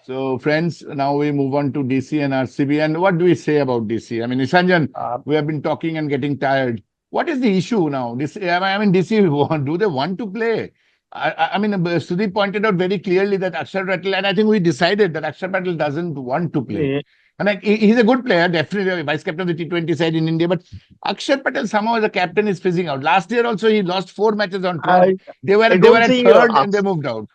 So, friends, now we move on to DC and RCB. And what do we say about DC? I mean, Isanjan, we have been talking and getting tired. What is the issue now? I mean, DC, do they want to play? I mean, Sudeep pointed out very clearly that Akshar Patel, and I think we decided that Akshar Patel doesn't want to play. Yeah, And like, he's a good player, definitely vice captain of the T20 side in India. But Akshar Patel somehow as a captain is fizzing out. Last year also he lost 4 matches on trot. I They were I they were don't at see third and they moved out.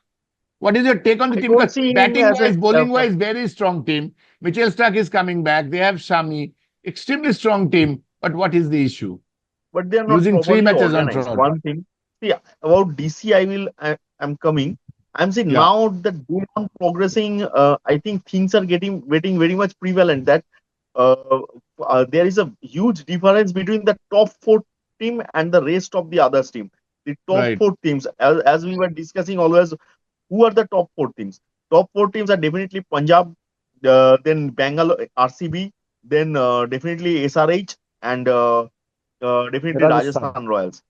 What is your take on the I team? don't Because see him batting as a wise, bowling wise, very strong team. Mitchell Stark is coming back. They have Shami, extremely strong team. But what is the issue? but they are not Losing three properly matches on organized. trot. One thing, see about DC, I'm coming. I'm saying Yeah, now that they are progressing. I think things are getting very much prevalent. That uh, there is a huge difference between the top four team and the rest of the others team. The top right. four teams, as we were discussing always, who are the top four teams? Top four teams are definitely Punjab, then Bangalore, RCB, then definitely SRH, and definitely Rajasthan. Rajasthan Royals.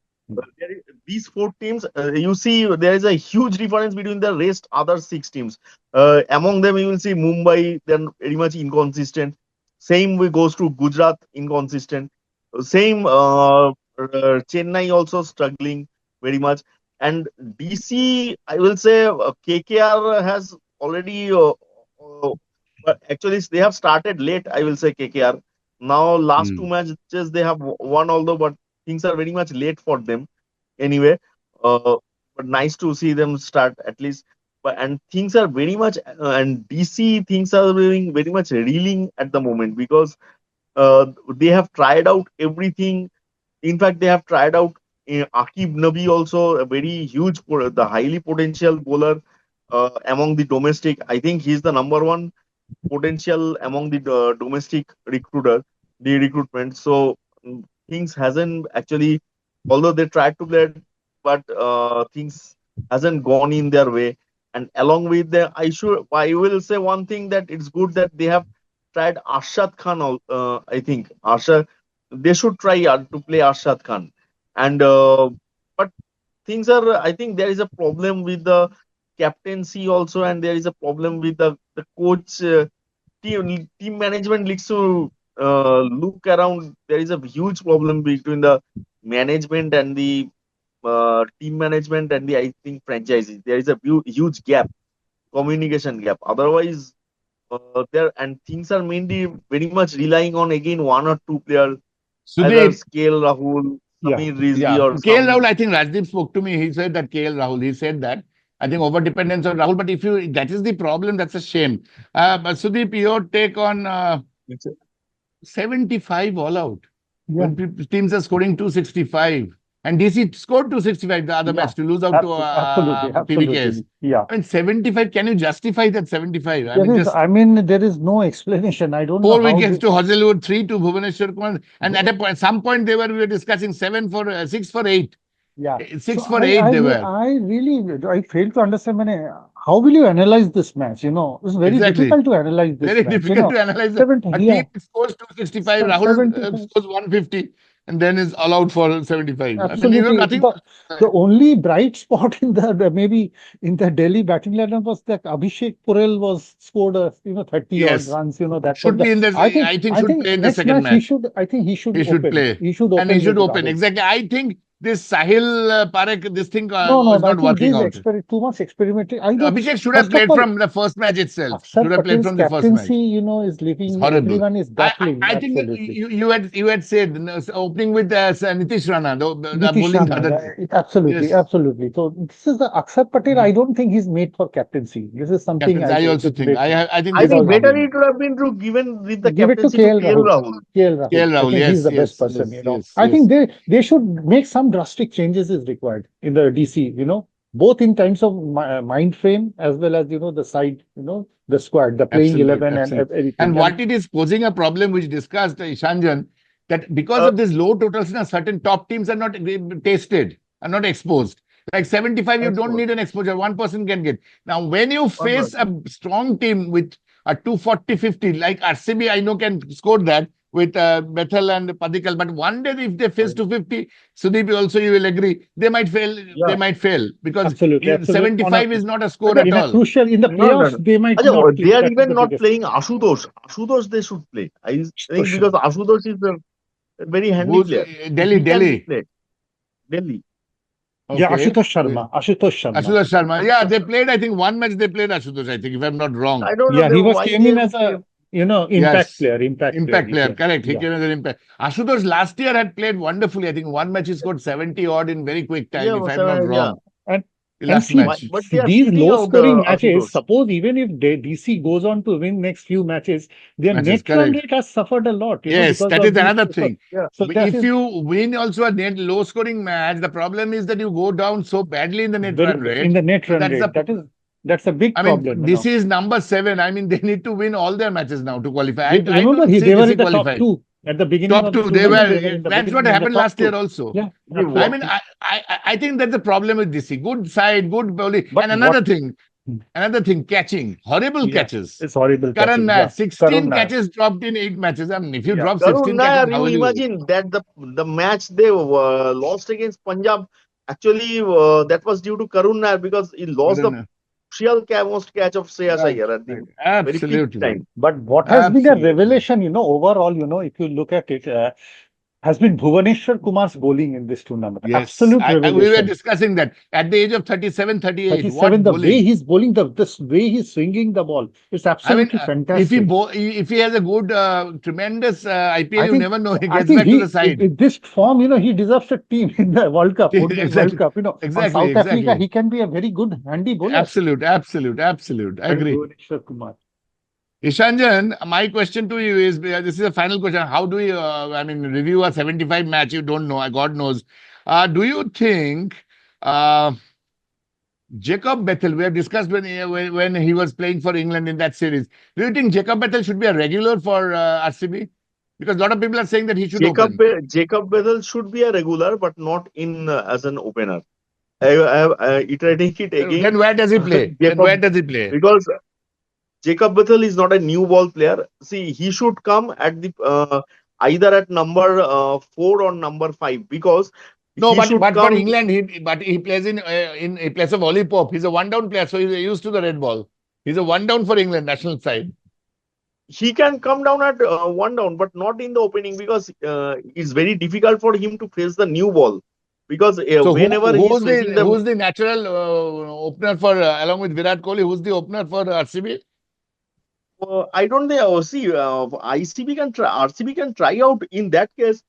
These four teams, you see, there is a huge difference between the rest other six teams. Among them, you will see Mumbai, then very much inconsistent. Same way goes to Gujarat, inconsistent. Same Chennai also struggling very much. And DC, I will say KKR has already, but actually they have started late. I will say KKR. Now last two Hmm. matches they have won, although but things are very much late for them anyway. Uh, but nice to see them start at least. But and things are very much and DC things are very much reeling at the moment because they have tried out everything. In fact, they have tried out Akib Nabi also a very huge, the highly potential bowler among the domestic. I think he's the number one potential among the domestic the recruitment. So things hasn't actually, although they tried to play, but things hasn't gone in their way. And along with the, I will say one thing that it's good that they have tried Arshad Khan. I think Arshad, they should try to play Arshad Khan. And but things are, I think there is a problem with the captaincy also, and there is a problem with the coach. Team management needs to look around. There is a huge problem between the management and the team management and the I think franchises. There is a huge gap, communication gap. Otherwise, there and things are mainly very much relying on again one or two players, either Sudeep, Scale Rahul, Yeah. Samir Rizvi, yeah. or KL Rahul, some. I think Rajdeep spoke to me. He said that KL Rahul, he said that. I think over dependence on Rahul. But if you, that is the problem, that's a shame. But Sudeep, your take on 75 all out. Yeah. When teams are scoring 265. And DC scored 265 the other Yeah. match to lose out to Absolutely. PBKS. Absolutely. Yeah. I mean, 75, can you justify that 75? I mean, just I mean, there is no explanation. I don't know four how wickets they. to Hazlewood, three to Bhuvaneshwar Kumar. And at a point, some point, we were discussing six for eight. Yeah. So Six for eight they were. I really, I fail to understand. How will you analyze this match? It's very Exactly. difficult to analyze this Very match. difficult to analyze. 70, A team yeah, scores 265, Rahul 75. scores 150, and then is allowed for 75. I mean, Absolutely. nothing. The only bright spot in maybe in the Delhi batting lineup was that Abhishek Purel was scored 30 odd Yes. runs. That was Should the. be in this. I think I should think play in the next second match match. he should He should open. play. He should And he open with should open. Rahul. Exactly. I think this Sahil Parekh, this thing No, is I not think working this out. too much experimenting. I don't. Abhishek should have First of played all, from the first match itself. Akshar Should have played Patel's from the first match. captaincy, is It's leaving. horrible. Everyone is I, baffling. I think Absolutely. you had said opening with Nitish Rana, the Nitish bowling the Rana, other yeah, day. absolutely, Yes. absolutely. So this is the Akshar Patel. I don't think he's made for captaincy. This is something Captains, I I say also to think. break I think I that's the think because better problem. it would have been to given with the give it to captaincy to KL KL Rahul. Rahul. KL Rahul. KL I Rahul, think he's yes, the best yes, person. yes, yes, I think yes. they should make some drastic changes is required in the DC. Both in terms of mind frame as well as the side. The squad, the playing Absolutely, 11 and absolutely. And everything. And what it is posing a problem, which discussed Ishanjan, that because Uh, of this low totals, certain top teams are not tasted, are not exposed. Like 75, you don't export need an exposure. One person can get. Now, when you face 1%. a strong team with a 240, 50, like RCB, I know can score that, with Bethel and Padikal. But one day, if they face 250, Sudeep, also you will agree, they might fail. They Yeah. might fail because Absolutely, absolutely. 75 is not a score In at a all. crucial, in the No, no, playoffs, no. they might Acha, not they play. are That is even the not biggest. playing Ashutosh. Ashutosh they should play. I think Sure. because Ashutosh is a very handy Who's player. Delhi? He can be Delhi. played. Delhi. Yeah, Okay. Ashutosh Sharma. Ashutosh Sharma. Ashutosh Sharma. Yeah, they played, I think, one match they played Ashutosh, I think, if I'm not wrong. I don't know Yeah, he was why came they in as a impact Yes. player. Impact player. Impact He player, came. correct. He Yeah. came as an impact. Ashutosh last year had played wonderfully. I think one match he scored 70 odd in very quick time, if I'm not yeah. wrong. And The and last see, match. But see they are these sitting low out scoring matches, Ashutosh. suppose even if DC goes on to win next few matches, their Matches, net run correct. rate has suffered a lot, Yes, because that is of these. another thing. Yeah. So that If is you win also a net low scoring match, the problem is that you go down so badly in the net very run in rate. the net So run that's rate. the That's a big I mean, problem, this is number 7. I mean, they need to win all their matches now to qualify. I Remember, don't see they were DC in the top qualifying. two at the beginning Top of the two, they tournament. They were were. in the That's what beginning in the happened top last year two. also. Yeah, Yeah, I what, mean, absolutely. I think that's the problem with DC. Good side, good bowling. But And another thing, catching. Horrible yeah, catches. it's horrible Current catching. Yeah, match, 16 Karun Nair. catches dropped in 8 matches. I mean, if you Yeah, drop Karun 16 catches, Nair, how you will you? imagine that the match they lost against Punjab, actually that was due to Karun Nair because he lost the crucial most catch of Shreyas Right, Iyer at the right. very peak Absolutely. time. but what has been a Absolutely. revelation, overall, if you look at it, has been Bhuvaneshwar Kumar's bowling in this tournament. Yes, Absolute we were revelation. discussing that at the age of 37, 38. 37, What the way bowling! he's bowling, the way he's swinging the ball, it's I mean, absolutely fantastic. if he has a good, tremendous IPL, I you think never know. He I gets think back to the he side. with this form, he deserves a team in the World Cup, Women's World Exactly, Cup. On exactly, South Africa, exactly. he can be a very good handy bowler. Absolute, absolute, absolute. I And agree. Bhuvaneshwar Kumar. Ishanjan, my question to you is: this is a final question. How do you, review a 75 match? You don't know. God knows. Do you think uh, Jacob Bethel? We have discussed when he was playing for England in that series. Do you think Jacob Bethel should be a regular for RCB? Because a lot of people are saying that he should open. Jacob Bethel should be a regular, but not in as an opener. I am iterating it again. Then where does he play? Then Jacob, where does he play? because Jacob Bethel is not a new ball player. See, he should come at the either at number 4 or number 5 because No, he but should for come. England, he plays in a place of Ollie Pope. He's a one down player, so he's used to the red ball. He's a one down for England national side. He can come down at 1 down, but not in the opening because it's very difficult for him to face the new ball. Because So whenever he's facing them, who's the natural opener for along with Virat Kohli? Who's the opener for RCB? I don't think. See, ICB can try. RCB can try out in that case.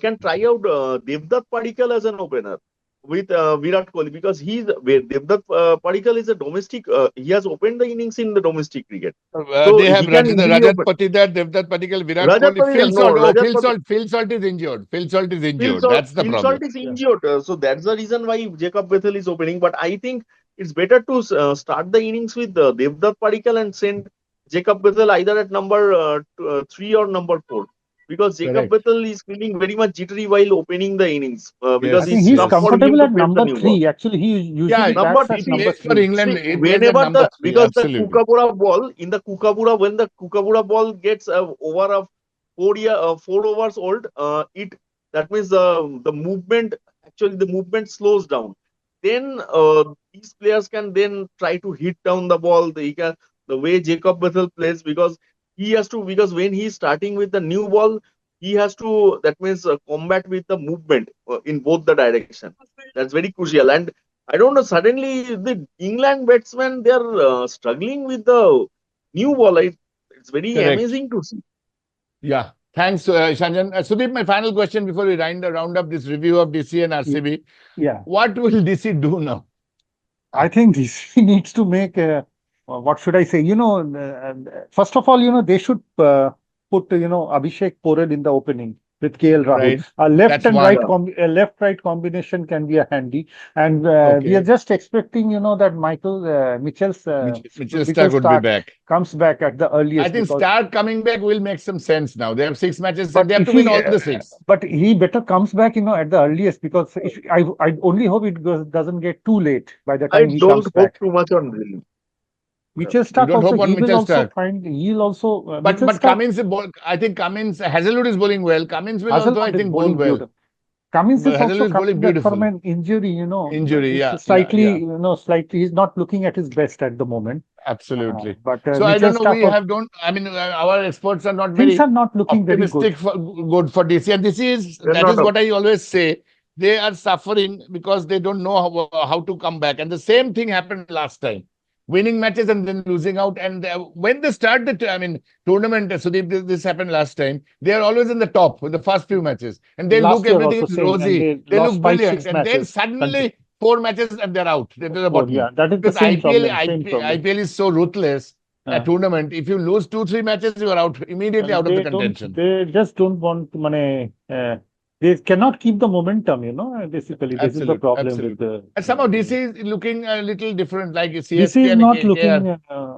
Can try out Devdutt Padikkal as an opener with Virat Kohli because Devdutt Padikkal is a domestic. He has opened the innings in the domestic cricket, so They have he can easily Rajat open. Patidar, Devdutt Padikkal, Virat Rajat Kohli, Patidar, Phil no, Salt. Oh, Rajat Patidar. Phil Salt is injured. Phil Salt is injured. That's the Phil problem. Salt is injured, so that's the reason why Jacob Bethel is opening. But I think it's better to start the innings with Devdutt Padikkal and send Jacob Bethel either at number 3 or number 4 because Jacob Correct. Bethel is feeling very much jittery while opening the innings I because think Yes, it's he's tough yes. for him comfortable to at face the number new ball. 3. Actually, he Yeah, usually Number bats he at number plays see, for 3. England. see He plays at whenever number the 3. because the Absolutely. Kookaburra ball in the Kookaburra when the Kookaburra ball gets over of 4 overs old, it that means the movement actually the movement slows down. Then these players can then try to hit down the ball. He can the way Jacob Bethel plays because he has to because when he's starting with the new ball, he has to that means combat with the movement in both the direction. That's very crucial. And I don't know. Suddenly, the England batsmen they are struggling with the new ball. It's very Correct. amazing to see. Yeah. Thanks, Shanjan. Sudeep, my final question before we round up this review of DC and RCB. Yeah, What will DC do now? I think DC needs to make what should I say? First of all, they should put Abhishek Porel in the opening with KL Rahul. Right. A left That's and one. right left-right combination can be a handy, and we are Okay. just expecting that Mitchell Mitchell Stark would be Stark back. comes back at the I earliest think because. Stark coming back will make some sense now. They have 6 matches and But they have if to win he, all the 6. but he better comes back, at the earliest because I only hope it doesn't get too late by the I time he don't comes hope back. too much on Delhi. Mitchell You Stark don't also, hope on he will Mitchell also Stark. find, he'll also, But Mitchell but Stark, Cummins, I think Cummins, Hazelwood is bowling well. Cummins will also, I Hazelwood is think, bowl bowling well. beautiful. Cummins But is also Hazelwood is bowling coming back from beautiful. an injury, you know. Injury, yeah, It's slightly, yeah. slightly, he's not looking at his best at the moment. Absolutely. But So I Mitchell don't know. Stark, We have don't. I mean, our experts are not things very are not looking very good. optimistic for good for DC, and They're that not is a what I always say. They are suffering because they don't know how to come back, and the same thing happened last time. Winning matches and then losing out, and when they start tournament. So this happened last time. They are always in the top with the first few matches, and they look Last year everything also is same, and rosy. they They lost look five, brilliant, six and then matches. suddenly 4 matches and they're out. They're to the Oh, bottom. yeah, that is the Because same IPL, problem, same problem. IPL is so ruthless. A Uh, tournament, if you lose 2, 3 matches, you are out immediately and out of the contention. they just don't want money. They cannot keep the momentum, basically. This is the Absolutely, problem with absolutely. the, And somehow DC is looking a little different, like DC CSK is and not KKR, looking,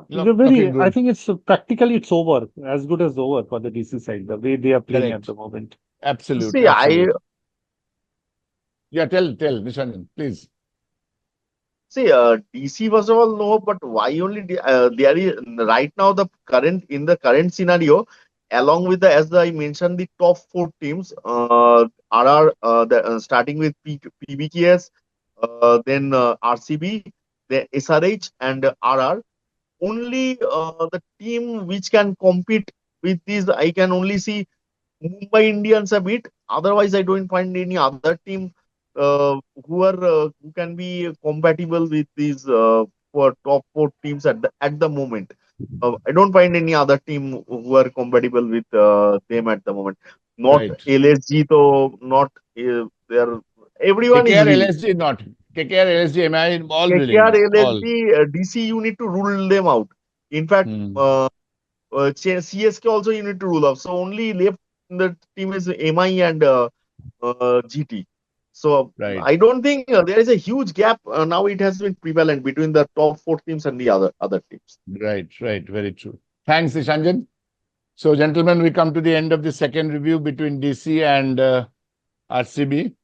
they're looking very, I good. think it's practically it's over, as good as over for the DC side, the way they are playing at Correct. the moment. Absolutely, see. I absolutely. Yeah, tell Nishanjan, please. See, DC first of all, no, but why only there is right now the current scenario, along with I mentioned the top four teams, starting with PBKS, then RCB, then SRH and RR. Only the team which can compete with these, I can only see Mumbai Indians a bit. Otherwise, I don't find any other team who can be compatible with these top four teams at the moment. I don't find any other team who are compatible with them at the moment. Not Right. LSG, though. Not they are. Everyone is KKR, winning. LSG, not. KKR, LSG, MI, all winning KKR, now. All. LSG, DC, you need to rule them out. In fact, Hmm. CSK also you need to rule out. So only left in the team is MI and GT. So Right. I don't think there is a huge gap. Now it has been prevalent between the top four teams and the other teams. Right. Right. Very true. Thanks, Nishanjan. So, gentlemen, we come to the end of the second review between DC and RCB.